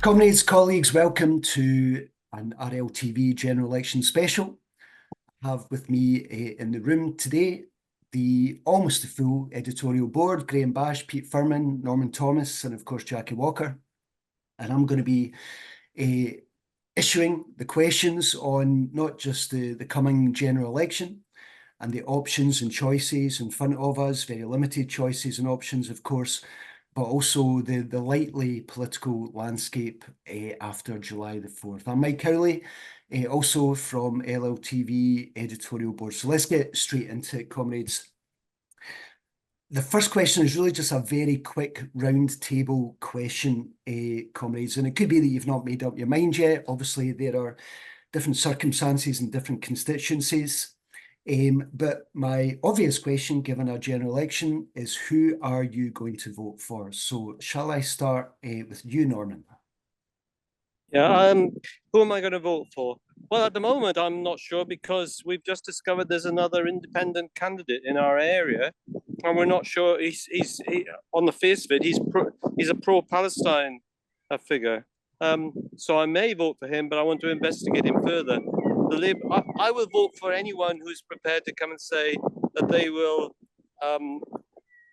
Comrades, colleagues, welcome to an RLTV General Election special. I have with me in the room today the almost the full editorial board, Graham Bash, Pete Furman, Norman Thomas, and of course Jackie Walker. And I'm going to be issuing the questions on not just the coming general election and the options and choices in front of us, very limited choices and options, of course, but also the likely political landscape after July the 4th. I'm Mike Cowley, also from LLTV editorial board. So let's get straight into it, comrades. The first question is really just a very quick round table question, comrades, and it could be that you've not made up your mind yet. Obviously, there are different circumstances and different constituencies. But my obvious question, given our general election, is who are you going to vote for? So shall I start with you, Norman? Yeah, who am I going to vote for? Well, at the moment, I'm not sure because we've just discovered there's another independent candidate in our area, and we're not sure. He's on the face of it, he's a pro-Palestine figure. So I may vote for him, but I want to investigate him further. I will vote for anyone who's prepared to come and say that they will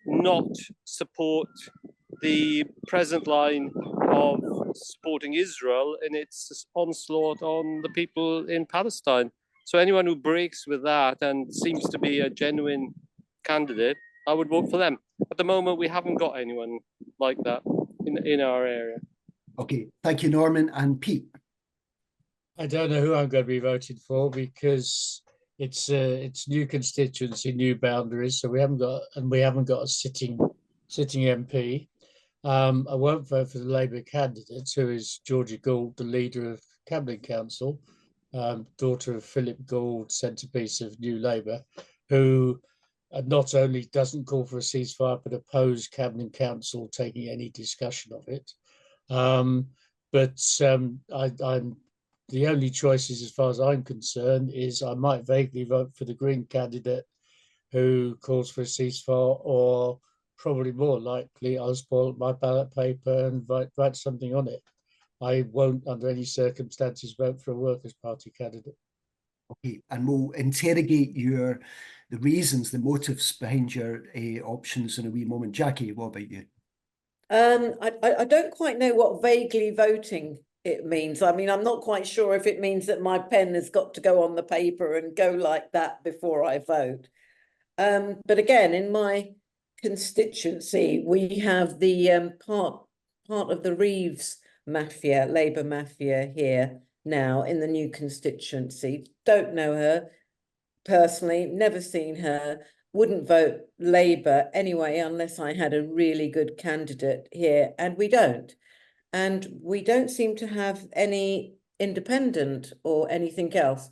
not support the present line of supporting Israel in its onslaught on the people in Palestine. So anyone who breaks with that and seems to be a genuine candidate, I would vote for them. At the moment, we haven't got anyone like that in our area. Okay, thank you, Norman. And Pete? I don't know who I'm going to be voting for because it's new constituency, new boundaries, so we haven't got a sitting MP. I won't vote for the Labour candidate, who is Georgia Gould, the leader of Camden Council, daughter of Philip Gould, centrepiece of New Labour, who not only doesn't call for a ceasefire, but oppose Camden Council taking any discussion of it. I'm the only choices, as far as I'm concerned, is I might vaguely vote for the Green candidate who calls for a ceasefire, or probably more likely, I'll spoil my ballot paper and write something on it. I won't, under any circumstances, vote for a Workers' Party candidate. Okay, and we'll interrogate the reasons, the motives behind your options in a wee moment. Jackie, what about you? I don't quite know what vaguely voting it means. I mean, I'm not quite sure if it means that my pen has got to go on the paper and go like that before I vote. But again, in my constituency, we have the part of the Reeves mafia, Labour mafia here now in the new constituency. Don't know her personally, never seen her. Wouldn't vote Labour anyway unless I had a really good candidate here, and we don't. And we don't seem to have any independent or anything else.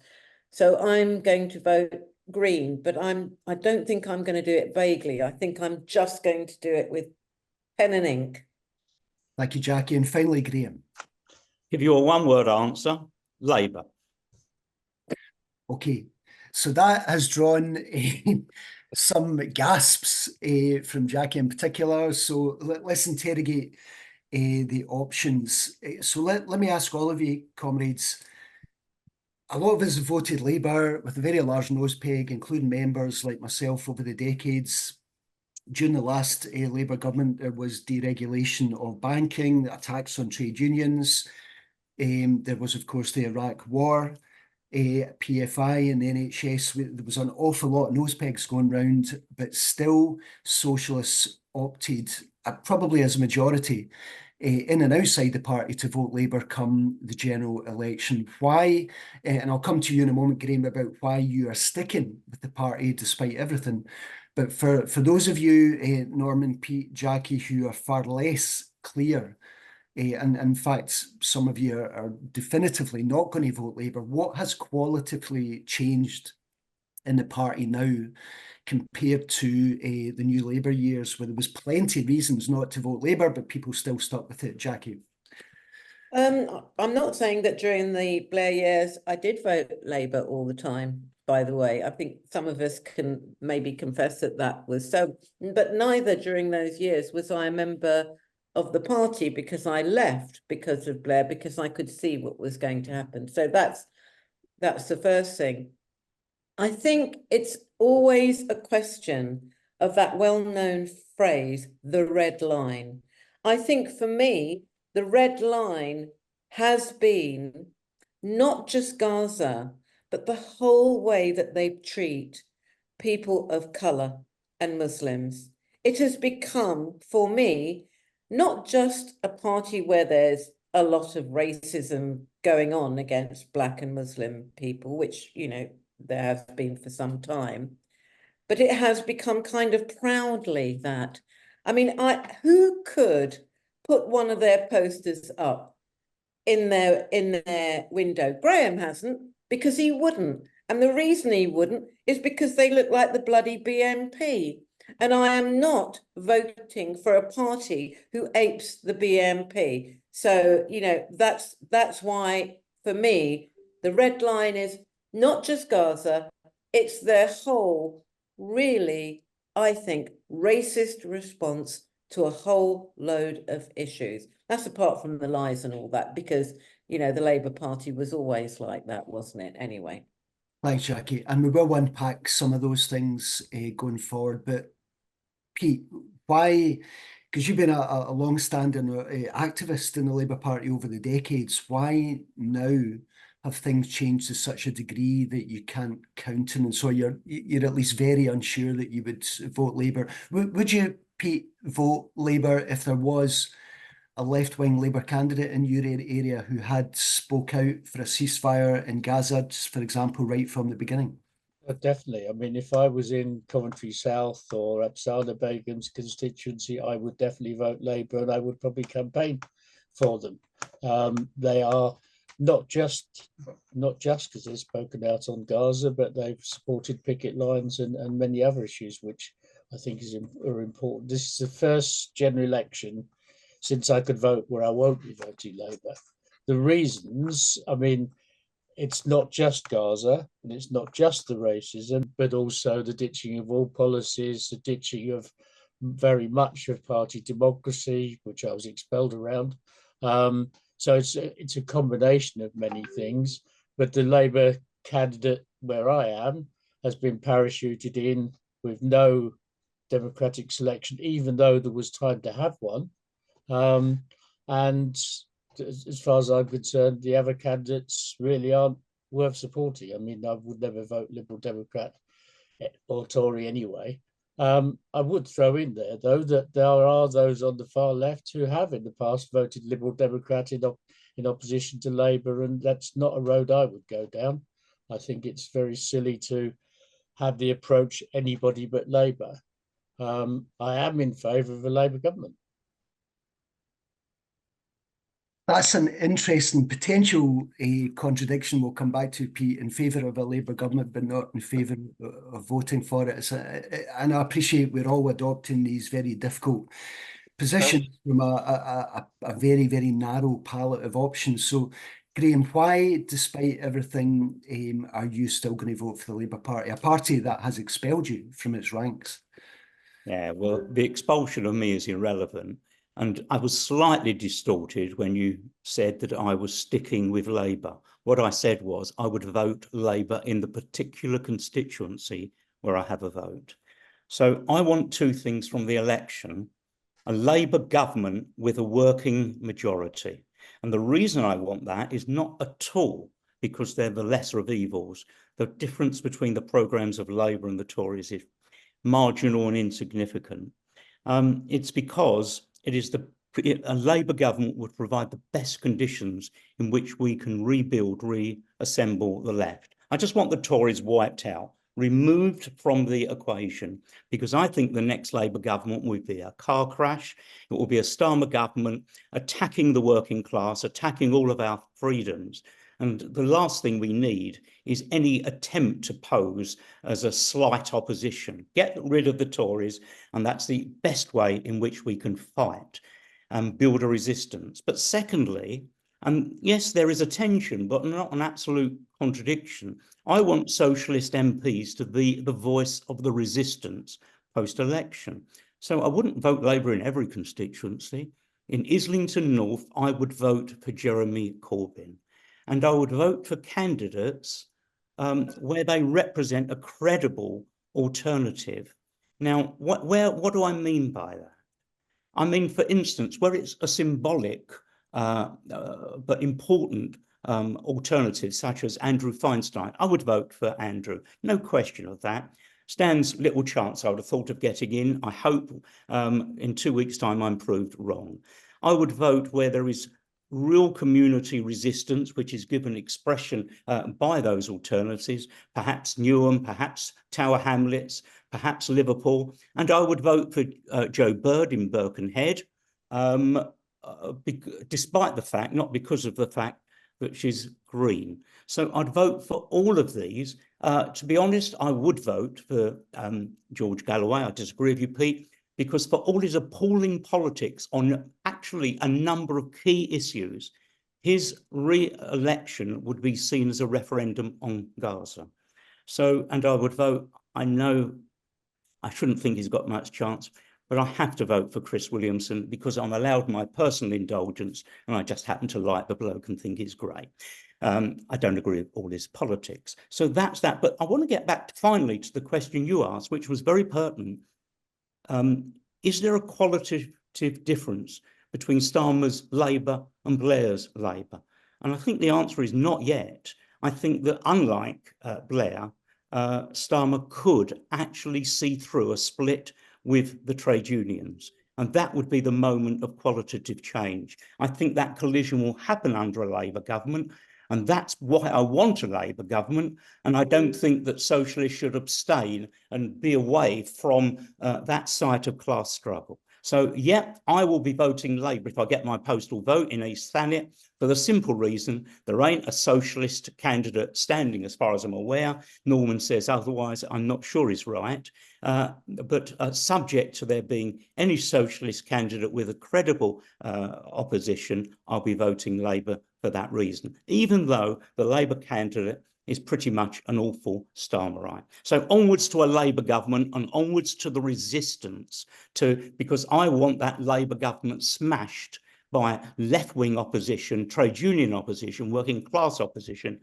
So I'm going to vote Green, but I don't think I'm going to do it vaguely. I think I'm just going to do it with pen and ink. Thank you, Jackie. And finally, Graham. Give you a one-word answer, Labour. Okay, so that has drawn some gasps from Jackie in particular. So let's interrogate the options. So let me ask all of you, comrades. A lot of us have voted Labour with a very large nose peg, including members like myself over the decades. During the last Labour government, there was deregulation of banking, attacks on trade unions. There was, of course, the Iraq War, PFI and the NHS. There was an awful lot of nose pegs going round, but still socialists opted, probably as a majority, in and outside the party, to vote Labour come the general election. Why? And I'll come to you in a moment, Graham, about why you are sticking with the party despite everything. But for those of you, Norman, Pete, Jackie, who are far less clear, and in fact, some of you are definitively not going to vote Labour, what has qualitatively changed in the party now compared to the new Labour years, where there was plenty of reasons not to vote Labour, but people still stuck with it? Jackie? I'm not saying that during the Blair years I did vote Labour all the time, by the way. I think some of us can maybe confess that that was so, but neither during those years was I a member of the party because I left because of Blair, because I could see what was going to happen. So that's the first thing. I think it's always a question of that well-known phrase, the red line. I think for me, the red line has been not just Gaza, but the whole way that they treat people of color and Muslims. It has become, for me, not just a party where there's a lot of racism going on against Black and Muslim people, which, you know, there has been for some time, but it has become kind of proudly that. I mean, who could put one of their posters up in their window? Graham hasn't, because he wouldn't. And the reason he wouldn't is because they look like the bloody BNP. And I am not voting for a party who apes the BNP. So, you know, that's why, for me, the red line is not just Gaza, it's their whole, really, I think, racist response to a whole load of issues. That's apart from the lies and all that, because, you know, the Labour Party was always like that, wasn't it? Anyway. Thanks, Jackie. And we will unpack some of those things going forward. But Pete, why? Because you've been a long-standing activist in the Labour Party over the decades. Why now have things changed to such a degree that you can't count on? And so you're at least very unsure that you would vote Labour. Would you, Pete, vote Labour if there was a left-wing Labour candidate in your area who had spoke out for a ceasefire in Gaza, just for example, right from the beginning? Definitely. I mean, if I was in Coventry South or Absalda Begum's constituency, I would definitely vote Labour, and I would probably campaign for them. They are not just because they've spoken out on Gaza, but they've supported picket lines and many other issues, which I think are important. This is the first general election since I could vote where I won't be voting Labour. The reasons, I mean, it's not just Gaza and it's not just the racism, but also the ditching of all policies, the ditching of very much of party democracy, which I was expelled around. So it's a combination of many things. But the Labour candidate where I am has been parachuted in with no democratic selection, even though there was time to have one. And as far as I'm concerned, the other candidates really aren't worth supporting. I mean, I would never vote Liberal Democrat or Tory anyway. I would throw in there, though, that there are those on the far left who have in the past voted Liberal Democrat in opposition to Labour, and that's not a road I would go down. I think it's very silly to have the approach anybody but Labour. I am in favour of a Labour government. That's an interesting potential contradiction we'll come back to, Pete, in favour of a Labour government, but not in favour of voting for it. And I appreciate we're all adopting these very difficult positions from a very, very narrow palette of options. So, Graham, why, despite everything, are you still going to vote for the Labour Party, a party that has expelled you from its ranks? Yeah, well, the expulsion of me is irrelevant. And I was slightly distorted when you said that I was sticking with Labour. What I said was I would vote Labour in the particular constituency where I have a vote. So I want two things from the election: a Labour government with a working majority. And the reason I want that is not at all because they're the lesser of evils. The difference between the programmes of Labour and the Tories is marginal and insignificant. It's because it is a Labour government would provide the best conditions in which we can rebuild, reassemble the left. I just want the Tories wiped out, removed from the equation, because I think the next Labour government would be a car crash. It will be a Starmer government attacking the working class, attacking all of our freedoms. And the last thing we need is any attempt to pose as a slight opposition. Get rid of the Tories, and that's the best way in which we can fight and build a resistance. But secondly, and yes, there is a tension, but not an absolute contradiction. I want socialist MPs to be the voice of the resistance post-election. So I wouldn't vote Labour in every constituency, in Islington North, I would vote for Jeremy Corbyn. And I would vote for candidates where they represent a credible alternative. Now, what do I mean by that? I mean, for instance, where it's a symbolic but important alternative, such as Andrew Feinstein, I would vote for Andrew, no question of that. Stands little chance I would have thought of getting in. I hope in 2 weeks' time I'm proved wrong. I would vote where there is real community resistance, which is given expression by those alternatives, perhaps Newham, perhaps Tower Hamlets, perhaps Liverpool. And I would vote for Joe Bird in Birkenhead, despite the fact, not because of the fact that she's green. So I'd vote for all of these. To be honest, I would vote for George Galloway. I disagree with you, Pete, because for all his appalling politics on actually a number of key issues, his re-election would be seen as a referendum on Gaza. So, and I would vote, I know I shouldn't think he's got much chance, but I have to vote for Chris Williamson because I'm allowed my personal indulgence and I just happen to like the bloke and think he's great. I don't agree with all his politics. So that's that. But I want to get back finally to the question you asked, which was very pertinent. Is there a qualitative difference between Starmer's Labour and Blair's Labour? And I think the answer is not yet. I think that unlike Blair, Starmer could actually see through a split with the trade unions. And that would be the moment of qualitative change. I think that collision will happen under a Labour government. And that's why I want a Labour government. And I don't think that socialists should abstain and be away from that site of class struggle. So, yeah, I will be voting Labour if I get my postal vote in East Thanet for the simple reason there ain't a socialist candidate standing as far as I'm aware. Norman says otherwise. I'm not sure he's right. But subject to there being any socialist candidate with a credible opposition, I'll be voting Labour for that reason, even though the Labour candidate is pretty much an awful Starmerite. So onwards to a Labour government and onwards to the resistance because I want that Labour government smashed by left-wing opposition, trade union opposition, working class opposition.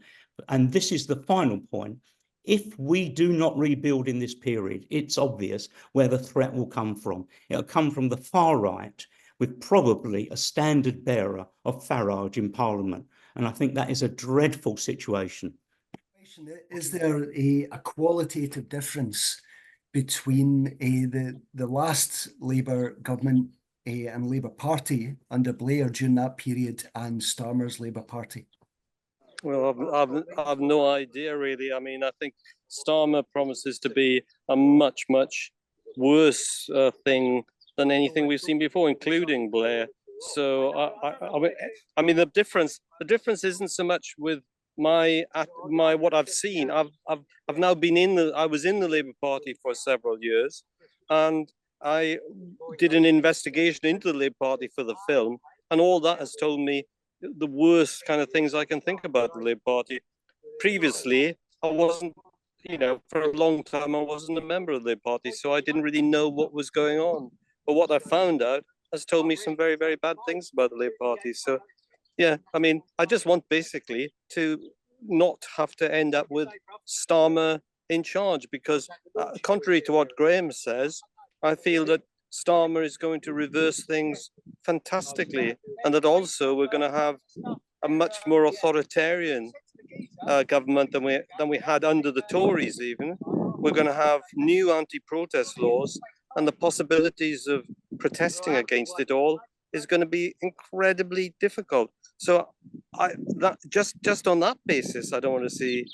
And this is the final point. If we do not rebuild in this period, it's obvious where the threat will come from. It'll come from the far right, with probably a standard bearer of Farage in Parliament. And I think that is a dreadful situation. Is there a qualitative difference between the last Labour government and Labour Party under Blair during that period and Starmer's Labour Party? Well, I've no idea, really. I mean, I think Starmer promises to be a much, much worse thing than anything we've seen before, including Blair. So, I mean, the difference isn't so much with my what I've seen. I've now been I was in the Labour Party for several years, and I did an investigation into the Labour Party for the film, and all that has told me the worst kind of things I can think about the Labour Party. Previously, I wasn't, for a long time, I wasn't a member of the Labour Party, so I didn't really know what was going on. But what I found out has told me some very, very bad things about the Labour Party. So, yeah, I mean, I just want basically to not have to end up with Starmer in charge because, contrary to what Graham says, I feel that Starmer is going to reverse things fantastically, and that also we're going to have a much more authoritarian government than we had under the Tories. Even we're going to have new anti-protest laws, and the possibilities of protesting against it all is going to be incredibly difficult. So, just on that basis, I don't want to see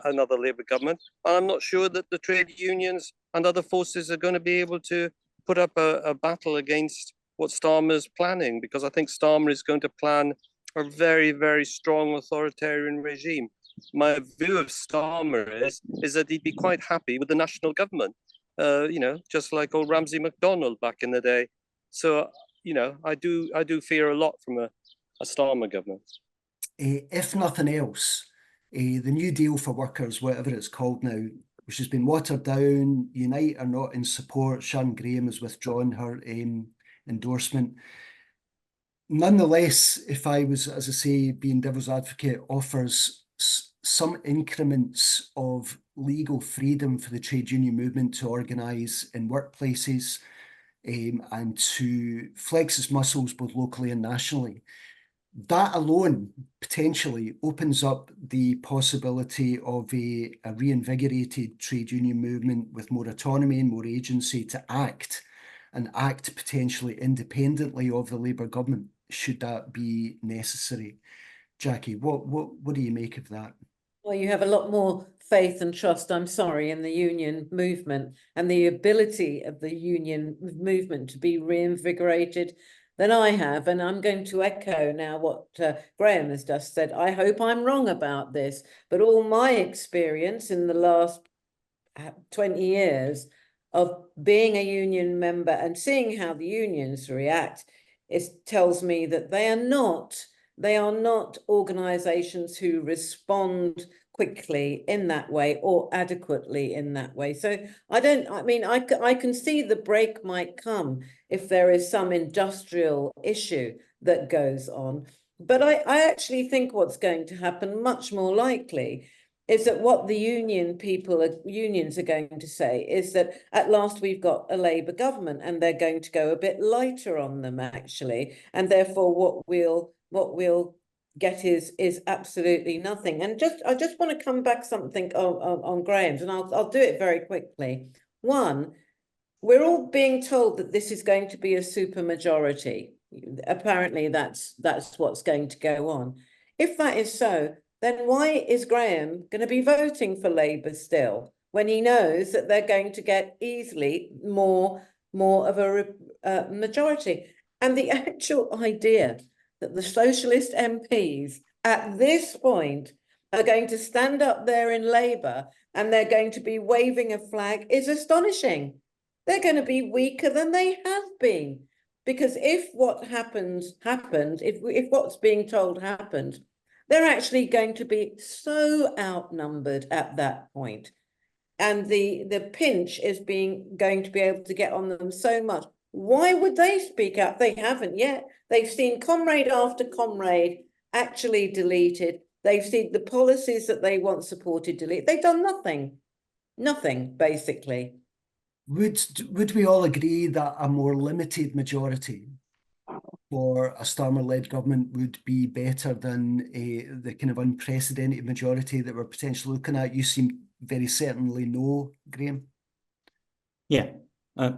another Labour government, and I'm not sure that the trade unions and other forces are going to be able to put up a battle against what Starmer's planning, because I think Starmer is going to plan a very, very strong authoritarian regime. My view of Starmer is that he'd be quite happy with the national government, just like old Ramsay MacDonald back in the day. So, I do fear a lot from a Starmer government. If nothing else, the New Deal for Workers, whatever it's called now, which has been watered down, Unite are not in support. Sian Graham has withdrawn her endorsement. nonetheless, if I was, as I say, being devil's advocate, offers some increments of legal freedom for the trade union movement to organise in workplaces, and to flex its muscles both locally and nationally. That alone potentially opens up the possibility of a reinvigorated trade union movement with more autonomy and more agency to act, and act potentially independently of the Labour government, should that be necessary. Jackie, what do you make of that? Well, you have a lot more faith and trust, I'm sorry, in the union movement and the ability of the union movement to be reinvigorated than I have. And I'm going to echo now what Graham has just said. I hope I'm wrong about this, but all my experience in the last 20 years of being a union member and seeing how the unions react, it tells me that they are not organizations who respond quickly in that way or adequately in that way. So I can see the break might come if there is some industrial issue that goes on. But I actually think what's going to happen, much more likely, is that what the unions are going to say is that at last we've got a Labour government and they're going to go a bit lighter on them, actually, and therefore what we'll get is absolutely nothing. And I just want to come back something on Graham's, and I'll do it very quickly. One, we're all being told that this is going to be a supermajority. Apparently that's what's going to go on. If that is so, then why is Graham going to be voting for Labour still, when he knows that they're going to get easily more of a majority? And the actual idea that the socialist MPs at this point are going to stand up there in Labour and they're going to be waving a flag is astonishing. They're going to be weaker than they have been, because if what happened, if what's being told happened, they're actually going to be so outnumbered at that point. And the pinch is going to be able to get on them so much. Why would they speak out? They haven't yet. They've seen comrade after comrade actually deleted. They've seen the policies that they once supported deleted. They've done nothing, basically. Would we all agree that a more limited majority for a Starmer-led government would be better than the kind of unprecedented majority that we're potentially looking at? You seem very certainly no, Graham. Yeah, I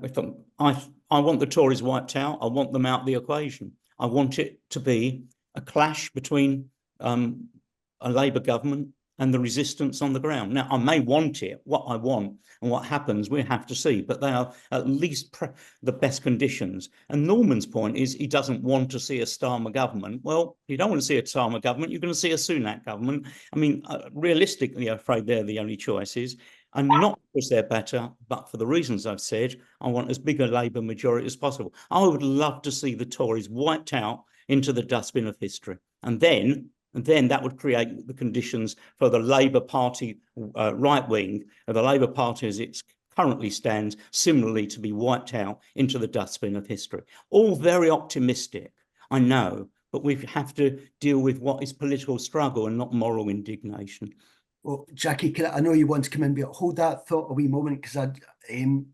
want the Tories wiped out. I want them out of the equation. I want it to be a clash between a Labour government and the resistance on the ground. Now, I may want it. What I want and what happens, we have to see, but they are at least the best conditions. And Norman's point is he doesn't want to see a Starmer government. Well, you don't want to see a Starmer government, you're going to see a Sunak government. I mean, realistically, I'm afraid they're the only choices. And not because they're better, but for the reasons I've said, I want as big a Labour majority as possible. I would love to see the Tories wiped out into the dustbin of history. And then that would create the conditions for the Labour Party right wing, or the Labour Party as it currently stands, similarly to be wiped out into the dustbin of history. All very optimistic, I know, but we have to deal with what is political struggle and not moral indignation. Well, Jackie, I know you want to come in, but hold that thought a wee moment, because I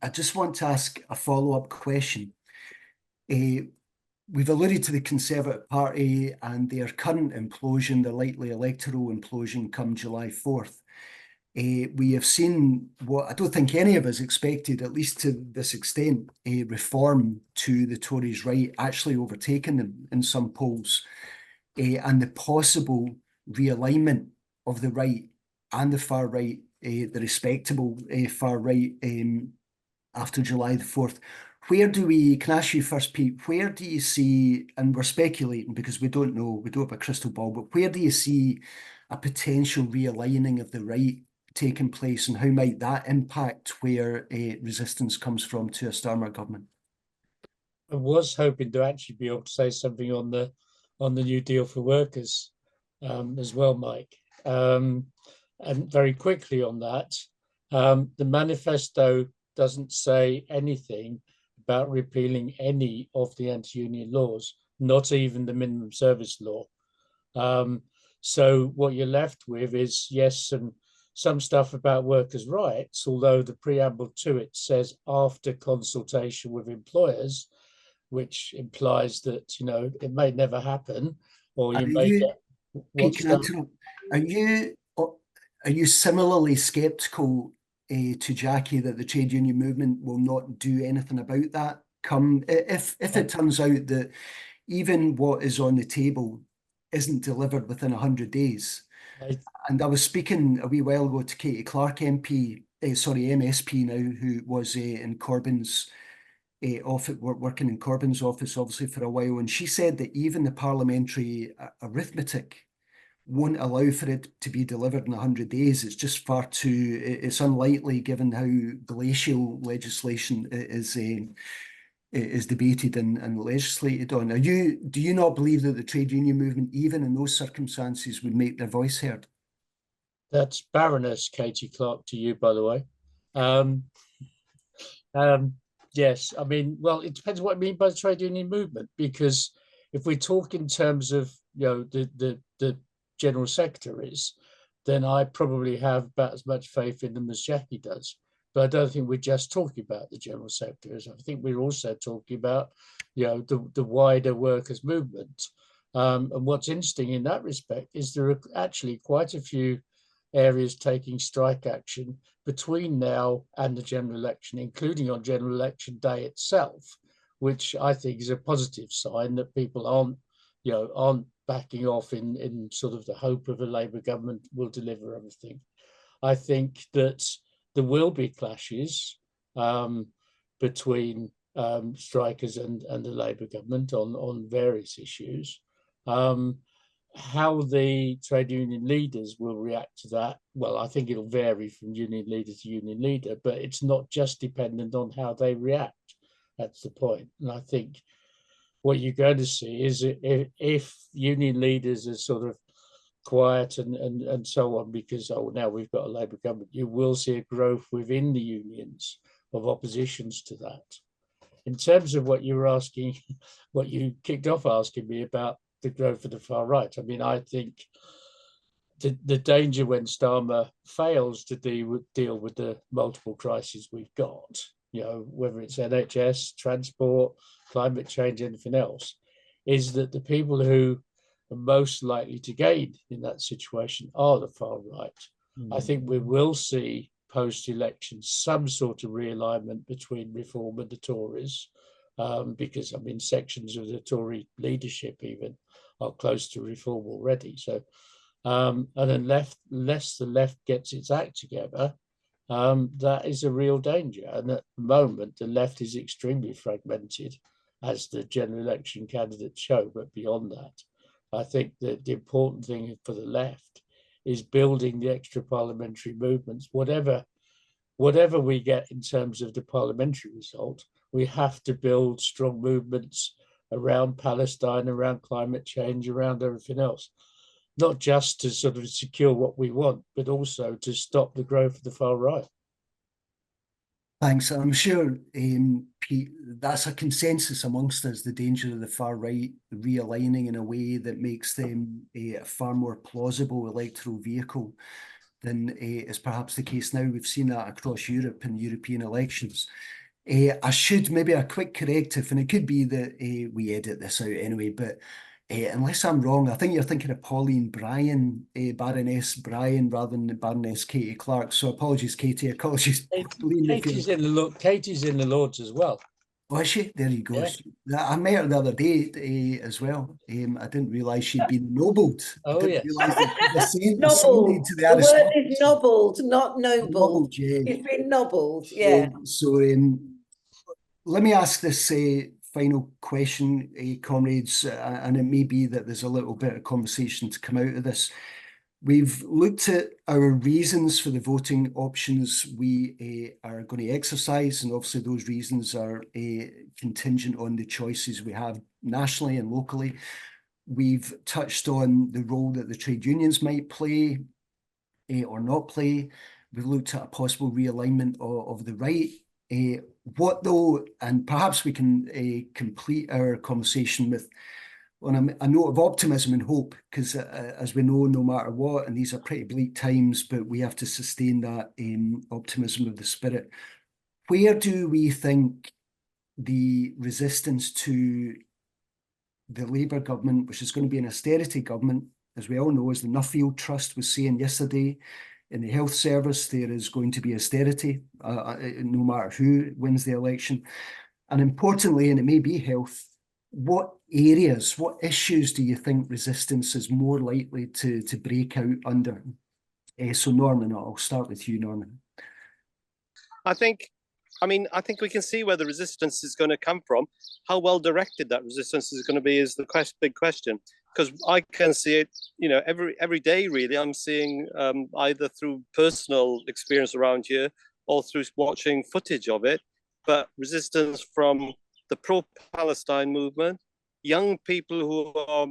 just want to ask a follow-up question. We've alluded to the Conservative Party and their current implosion, the likely electoral implosion come July 4th. We have seen what I don't think any of us expected, at least to this extent, a reform to the Tories' right actually overtaken them in some polls, and the possible realignment of the right and the far right, the respectable far right, after July the 4th. Can I ask you first, Pete, where do you see, and we're speculating because we don't know, we don't have a crystal ball, but where do you see a potential realigning of the right taking place, and how might that impact where resistance comes from to a Starmer government? I was hoping to actually be able to say something on the New Deal for workers as well, Mike. And very quickly on that, the manifesto doesn't say anything about repealing any of the anti-union laws. not even the minimum service law. So what you're left with is, yes, some stuff about workers' rights, although the preamble to it says after consultation with employers, which implies that, you know, it may never happen, or Are you may you, get Pete, can I what's interrupt? Are you similarly sceptical to Jackie that the trade union movement will not do anything about that? If it turns out that even what is on the table isn't delivered within 100 days. I, And I was speaking a wee while ago to Katie Clark MP, MSP now, who was in Corbyn's office, working in Corbyn's office, obviously, for a while. And she said that even the parliamentary arithmetic won't allow for it to be delivered in 100 days. It's just far too, it's unlikely given how glacial legislation is debated and legislated on. Do you not believe that the trade union movement, even in those circumstances, would make their voice heard? that's Baroness Katie Clark to you, by the way. Um, yes, I mean, well, it depends what I mean by the trade union movement, because if we talk in terms of, you know, the general secretaries, then I probably have about as much faith in them as Jackie does. But I don't think we're just talking about the general secretaries. I think we're also talking about, you know, the wider workers' movement. And what's interesting in that respect is there are actually quite a few areas taking strike action between now and the general election, including on general election day itself, which I think is a positive sign that people aren't backing off in sort of the hope of a Labour government will deliver everything. I think that there will be clashes between strikers and the Labour government on various issues. How the trade union leaders will react to that, well, I think it'll vary from union leader to union leader, but it's not just dependent on how they react. That's the point. And I think what you're going to see is if union leaders are sort of quiet and so on, because, oh, now we've got a Labour government, you will see a growth within the unions of oppositions to that. In terms of what you were asking, what you kicked off asking me about the growth of the far right, I mean, I think the danger when Starmer fails to deal with the multiple crises we've got, you know, whether it's NHS, transport, climate change, anything else, is that the people who are most likely to gain in that situation are the far right. I think we will see post-election some sort of realignment between Reform and the Tories, because, I mean, sections of the Tory leadership even are close to Reform already. So, and unless the left gets its act together, that is a real danger. And at the moment, the left is extremely fragmented, as the general election candidates show. But beyond that, I think that the important thing for the left is building the extra parliamentary movements. Whatever we get in terms of the parliamentary result, we have to build strong movements around Palestine, around climate change, around everything else, not just to sort of secure what we want, but also to stop the growth of the far right. Thanks. I'm sure, Pete, that's a consensus amongst us, the danger of the far right realigning in a way that makes them a far more plausible electoral vehicle than is perhaps the case now. We've seen that across Europe in European elections. I should maybe a quick corrective, and it could be that we edit this out anyway, but unless I'm wrong, I think you're thinking of Pauline Bryan, Baroness Bryan, rather than Baroness Katie Clark. So apologies, Katie. Apologies, Pauline. Katie's in the Lords as well. Oh, is she? There you go. Yeah. I met her the other day as well. I didn't realise she'd been nobled. Oh, I didn't yes. realise that Nobbled. to the The word is aristocracy. nobbled, not nobled. Nobbled, yeah. It's been nobbled, yeah. So let me ask this final question, comrades, and it may be that there's a little bit of conversation to come out of this. We've looked at our reasons for the voting options we are going to exercise, and obviously those reasons are contingent on the choices we have nationally and locally. We've touched on the role that the trade unions might play or not play. We've looked at a possible realignment of the right. What though, and perhaps we can complete our conversation with on a note of optimism and hope, because as we know, no matter what, and these are pretty bleak times, but we have to sustain that optimism of the spirit. Where do we think the resistance to the Labour government, which is going to be an austerity government, as we all know, as the Nuffield Trust was saying yesterday, in the health service, there is going to be austerity, no matter who wins the election. And importantly, and it may be health, what areas, what issues do you think resistance is more likely to break out under? So Norman, I'll start with you, Norman. I think we can see where the resistance is going to come from. How well directed that resistance is going to be is the big question. Because I can see it, every day really. I'm seeing either through personal experience around here or through watching footage of it, but resistance from the pro-Palestine movement, young people who are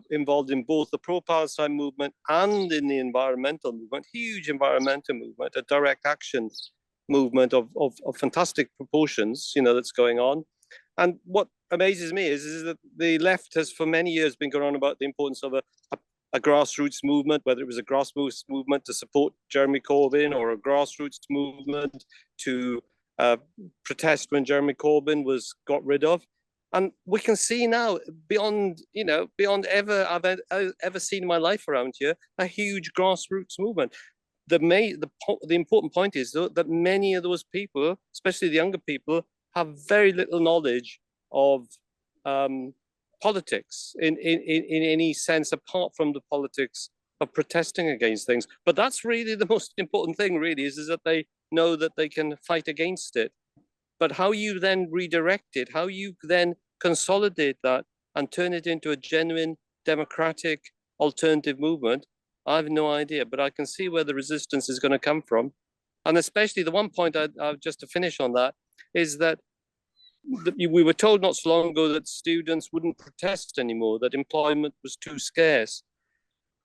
involved in both the pro-Palestine movement and in the environmental movement, huge environmental movement, a direct action movement of fantastic proportions, that's going on. And what amazes me is that the left has for many years been going on about the importance of a grassroots movement, whether it was a grassroots movement to support Jeremy Corbyn or a grassroots movement to protest when Jeremy Corbyn was got rid of. And we can see now, beyond ever I've ever seen in my life around here, a huge grassroots movement. The important point is though, that many of those people, especially the younger people, have very little knowledge of politics in any sense, apart from the politics of protesting against things. But that's really the most important thing, really, is that they know that they can fight against it. But how you then redirect it, how you then consolidate that and turn it into a genuine democratic alternative movement, I have no idea. But I can see where the resistance is going to come from. And especially the one point just to finish on that is that we were told not so long ago that students wouldn't protest anymore, that employment was too scarce.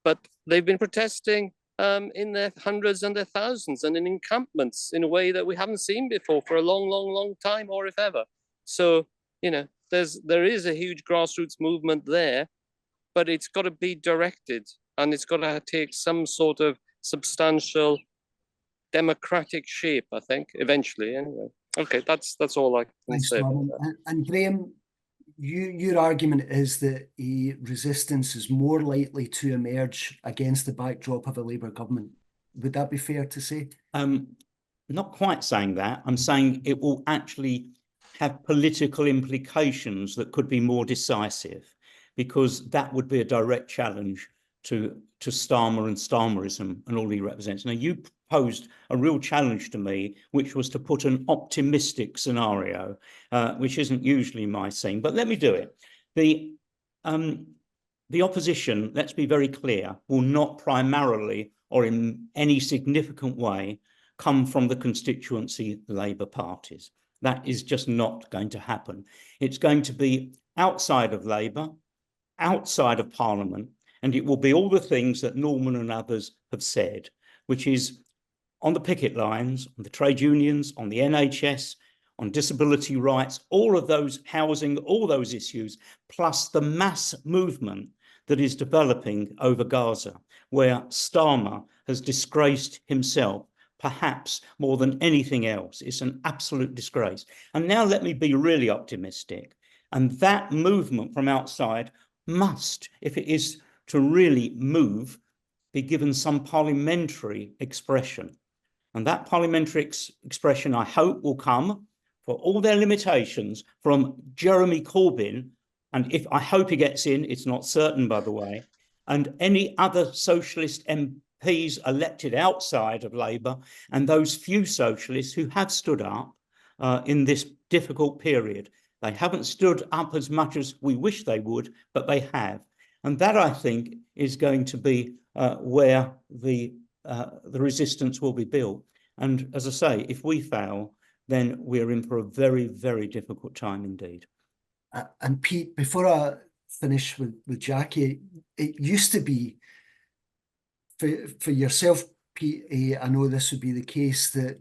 But they've been protesting in their hundreds and their thousands and in encampments in a way that we haven't seen before for a long, long, long time, or if ever. So, there is a huge grassroots movement there, but it's got to be directed and it's got to take some sort of substantial democratic shape, I think, eventually, anyway. Okay, that's all I can say about that. And Graham, your argument is that a resistance is more likely to emerge against the backdrop of a Labour government. Would that be fair to say? Not quite saying that. I'm saying it will actually have political implications that could be more decisive, because that would be a direct challenge to Starmer and Starmerism and all he represents. Now, you posed a real challenge to me, which was to put an optimistic scenario, which isn't usually my thing, but let me do it. The opposition, let's be very clear, will not primarily or in any significant way come from the constituency Labour parties. That is just not going to happen. It's going to be outside of Labour, outside of Parliament, and it will be all the things that Norman and others have said, which is on the picket lines, on the trade unions, on the NHS, on disability rights, all of those housing, all those issues, plus the mass movement that is developing over Gaza, where Starmer has disgraced himself, perhaps more than anything else. It's an absolute disgrace. And now let me be really optimistic. And that movement from outside must, if it is to really move, be given some parliamentary expression. And that parliamentary expression, I hope, will come, for all their limitations, from Jeremy Corbyn. And I hope he gets in, it's not certain, by the way, and any other socialist MPs elected outside of Labour, and those few socialists who have stood up in this difficult period. They haven't stood up as much as we wish they would, but they have. And that, I think, is going to be where the resistance will be built. And as I say, if we fail, then we're in for a very, very difficult time indeed. And Pete, before I finish with Jackie, it used to be, for yourself, Pete, I know this would be the case, that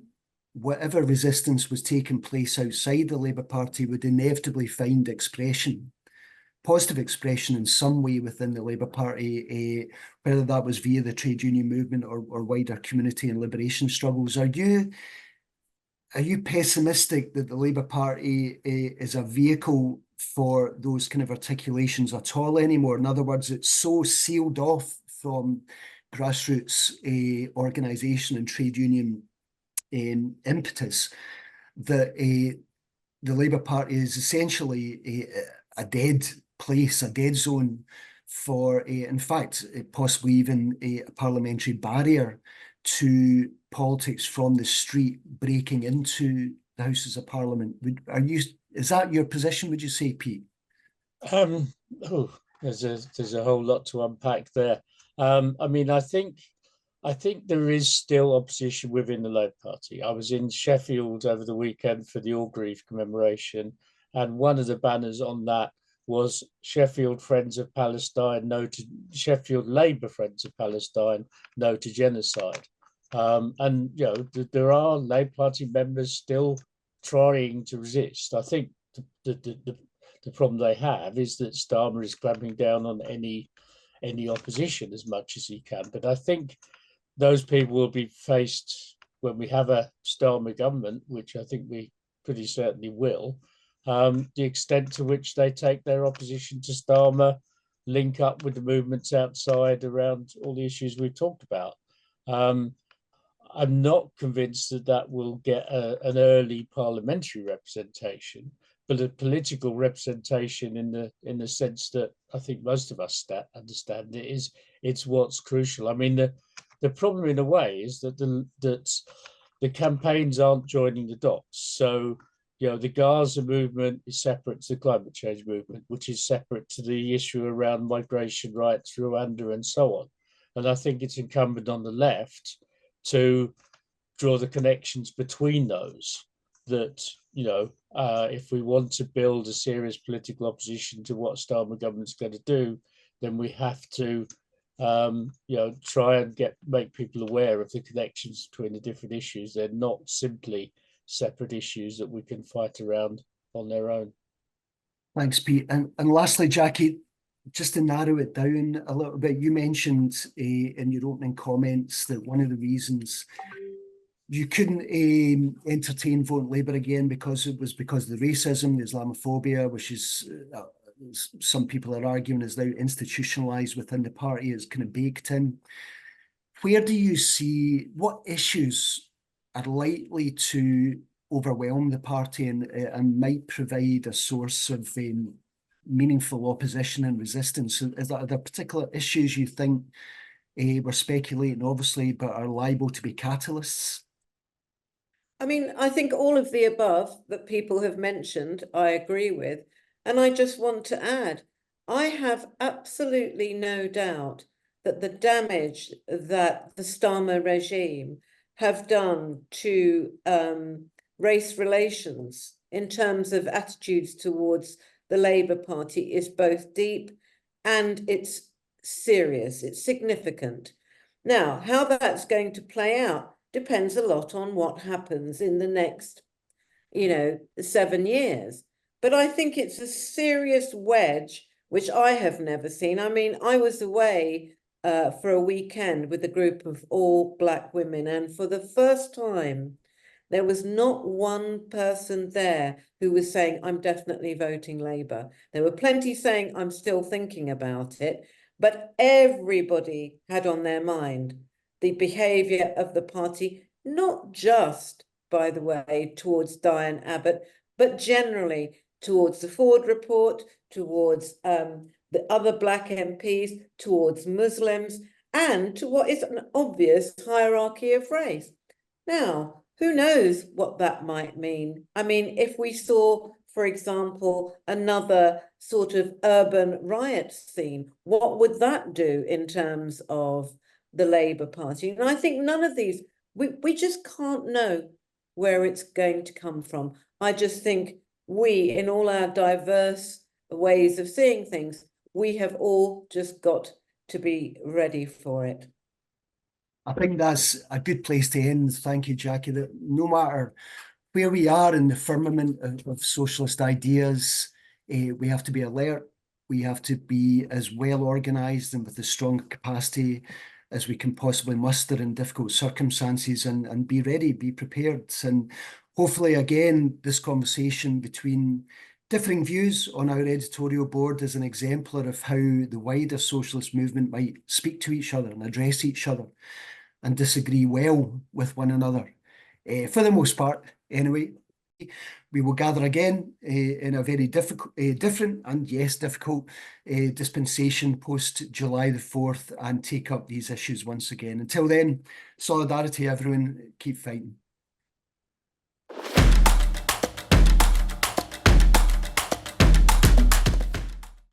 whatever resistance was taking place outside the Labour Party would inevitably find expression positive expression in some way within the Labour Party, whether that was via the trade union movement or wider community and liberation struggles. Are you pessimistic that the Labour Party is a vehicle for those kind of articulations at all anymore? In other words, it's so sealed off from grassroots organisation and trade union impetus that the Labour Party is essentially a dead place, a dead zone for, in fact, possibly even a parliamentary barrier to politics from the street breaking into the Houses of Parliament. Is that your position, would you say, Pete? Oh, there's a whole lot to unpack there. I mean, I think there is still opposition within the Labour Party. I was in Sheffield over the weekend for the Orgreave commemoration, and one of the banners on that was Sheffield Friends of Palestine, no to Sheffield Labour Friends of Palestine, no to genocide. And you know, there are Labour Party members still trying to resist. I think the problem they have is that Starmer is clamping down on any opposition as much as he can. But I think those people will be faced when we have a Starmer government, which I think we pretty certainly will, the extent to which they take their opposition to Starmer, link up with the movements outside around all the issues we've talked about. I'm not convinced that that will get an early parliamentary representation, but a political representation in the sense that I think most of us understand it is, it's what's crucial. I mean, the problem in a way is that the campaigns aren't joining the dots. So, you know, the Gaza movement is separate to the climate change movement, which is separate to the issue around migration rights, Rwanda, and so on. And I think it's incumbent on the left to draw the connections between those, that, you know, if we want to build a serious political opposition to what Starmer government's going to do, then we have to, you know, try and make people aware of the connections between the different issues. They're not simply separate issues that we can fight around on their own. Thanks, Pete. And lastly, Jackie, just to narrow it down a little bit, you mentioned in your opening comments that one of the reasons you couldn't entertain voting Labour again because of the racism, the Islamophobia, which is some people are arguing is now institutionalised within the party, is kind of baked in. Where do you see what issues are likely to overwhelm the party and might provide a source of meaningful opposition and resistance? Are there particular issues you think we're speculating, obviously, but are liable to be catalysts? I mean, I think all of the above that people have mentioned, I agree with. And I just want to add, I have absolutely no doubt that the damage that the Starmer regime have done to race relations in terms of attitudes towards the Labour Party is both deep and it's serious, it's significant. Now, how that's going to play out depends a lot on what happens in the next, 7 years. But I think it's a serious wedge, which I have never seen. I mean, I was away for a weekend with a group of all Black women, and for the first time, there was not one person there who was saying, I'm definitely voting Labour. There were plenty saying, I'm still thinking about it, but everybody had on their mind the behaviour of the party, not just, by the way, towards Diane Abbott, but generally towards the Ford report, towards the other Black MPs, towards Muslims, and to what is an obvious hierarchy of race. Now, who knows what that might mean? I mean, if we saw, for example, another sort of urban riot scene, what would that do in terms of the Labour Party? And I think none of these, we just can't know where it's going to come from. I just think we, in all our diverse ways of seeing things, we have all just got to be ready for it. I think that's a good place to end. Thank you, Jackie. That no matter where we are in the firmament of socialist ideas, we have to be alert. We have to be as well organised and with as strong capacity as we can possibly muster in difficult circumstances, and be ready, be prepared. And hopefully, again, this conversation between differing views on our editorial board is an exemplar of how the wider socialist movement might speak to each other and address each other and disagree well with one another. For the most part, anyway. We will gather again in a very different and yes, difficult dispensation post July the 4th and take up these issues once again. Until then, solidarity, everyone. Keep fighting.